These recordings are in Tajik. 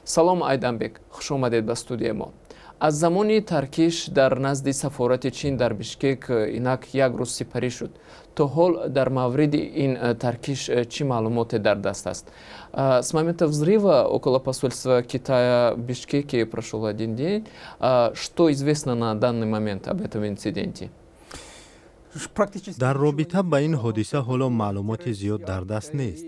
салом Айданбек, хуш омадед ба студияи мо. аз замони таркиш дар назди сафорати чин дар Бишкек инак як рӯз сипарӣ шуд. То ҳол дар мавриди ин таркиш чӣ маълумоте дар даст аст? С момента взрыва около посольства Китая в Бишкеке прошел один день. Что известно на данный момент об этом инциденте? дар робита ба ин ҳодиса ҳоло маълумоти зиёд дар даст нест.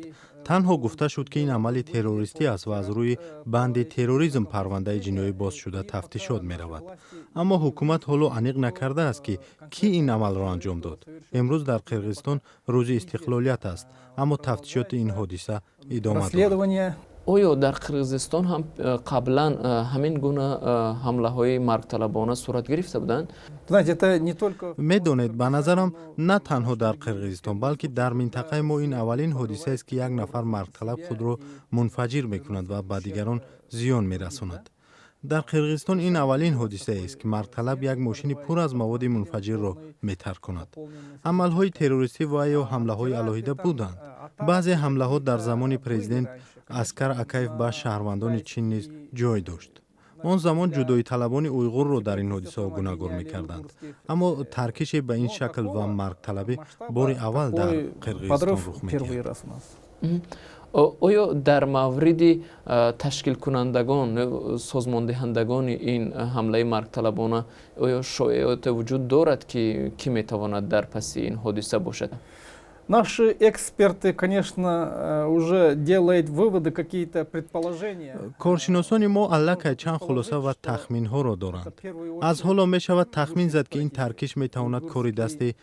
танҳо гуфта шуд ки ин амали террористӣ аст ва аз рӯи банди терроризм парвандаи ҷиноӣ боз шуда тафтишот меравад. аммо ҳукумат ҳоло аниқ накардааст ки кӣ ин амалро анҷом дод. имрӯз дар Қирғизистон рӯзи истиқлолият аст, аммо тафтишоти ин ҳодиса идома дорад. оё дар Қирғизистон ҳам қаблан ҳамин гуна ҳамлаҳои маргталабона сурат гирифта буданд? медонед, ба назарам на танҳо дар Қирғизистон, балки дар минтақаи мо ин аввалин ҳодисаест ки як нафар маргталаб худро мунфаҷир мекунад ва ба дигарон зиён мерасонад. дар Қирғизистон ин аввалин ҳодисаест ки маргталаб як мошини пур аз маводи мунфаҷирро метарконад. амалҳои террористӣ ва ё ҳамлаҳои алоҳида буданд. баъзе ҳамлаҳо дар замони президент Аскар Акаев ба шаҳрвандони чин низ ҷой дошт. он замон ҷудоиталабони уйғурро дар ин ҳодисаҳо гуногор мекарданд. аммо таркиши ба ин шакл ва маргталабӣ бори аввал дар Қирғизистон рух медиҳад. оё дар мавриди ташкилкунандагон созмондиҳандагони ин ҳамлаи маргталабона оё шоеоте вуҷуд дорад ки кӣ метавонад дар паси ин ҳодиса бошад? Наши эксперты, конечно, уже делают выводы, какие-то предположения. коршиносони мо аллакай чанд хулоса ва тахминҳоро доранд. аз ҳоло мешавад тахмин зад ки ин таркиш метавонад кори дасти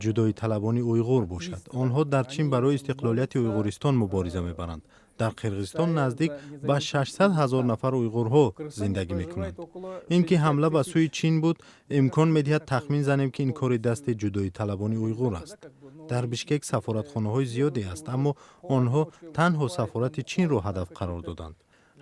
ҷудоиталабони уйғур бошад. онҳо дар чин барои истиқлолияти уйғуристон мубориза мебаранд. дар Қирғизистон наздик ба 600 000 нафар уйғурҳо зиндагӣ мекунанд. ин ки ҳамла ба сӯи чин буд, имкон медиҳад тахмин занем ки ин кори дасти ҷудоиталабони уйғур аст. дар Бишкек сафоратхонаҳои зиёде аст, аммо онҳо танҳо сафорати Чинро ҳадаф қарор доданд.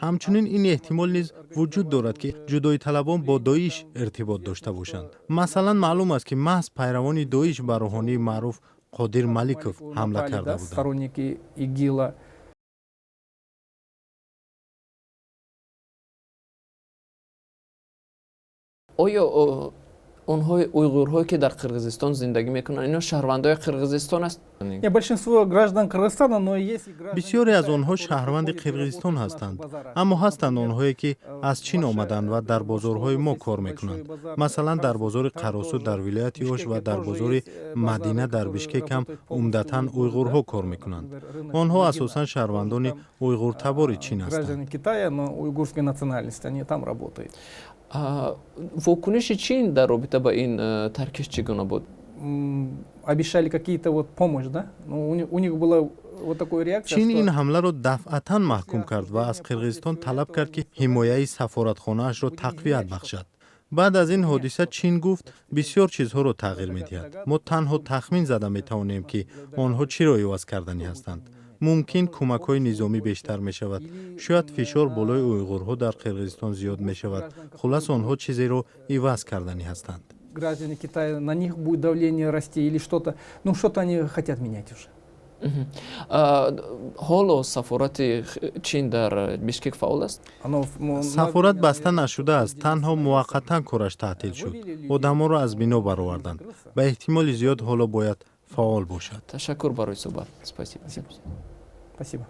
ҳамчунин ин эҳтимол низ вуҷуд дорад ки ҷудоиталабон бо Доиш иртибот дошта бошанд. масалан маълум аст ки маҳз пайравони Доиш ба рӯҳонии маъруф Қодир Маликов ҳамла карда буданд. оё онҳои уйғурҳое ки дар Қирғизистон зиндагӣ мекунанд, ино шаҳрвандои Қирғизистон аст? Большинство граждан Кыргызстана, но есть и граждане. бисёре аз онҳо шаҳрванди Қирғизистон ҳастанд, аммо ҳастанд онҳое ки аз Чин омаданд ва дар бозорҳои мо кор мекунанд. масалан дар бозори Қаросу дар вилояти Ош ва дар бозори Мадина дар Бишкек ҳам умдатан уйғурҳо кор мекунанд. онҳо асосан шаҳрвандони уйғуртабори Чин ҳастанд. Граждане Китая, но уйгурской национальности, они там работают. вокуниши чин дар робита ба ин таркиш чӣ гуна буд? Обещали какие-то вот помощь, да? Но у них была вот такая реакция. чин ин ҳамларо дафъатан маҳкум кард ва аз Қирғизистон талаб кард ки ҳимояи сафоратхонаашро тақвият бахшад. баъд аз ин ҳодиса Чин гуфт бисёр чизҳоро тағйир медиҳад. мо танҳо тахмин зада метавонем ки онҳо чиро иваз карданӣ ҳастанд. мумкин кӯмакҳои низомӣ бештар мешавад. шояд фишор болои уйғурҳо дар Қирғизистон зиёд мешавад. хулас онҳо чизеро иваз карданӣ ҳастанд. Граждане Китая, на них будет давление расти или что-то. Ну, что-то они хотят менять уже. ҳоло сафорати Чин дар Бишкек фаъол аст? сафорат баста нашудааст, танҳо муваққатан кораш таътил шуд. одамонро аз бино бароварданд. ба эҳтимоли зиёд ҳоло бояд фаъол бошад. ташаккур барои суҳбат. Спасибо. Спасибо.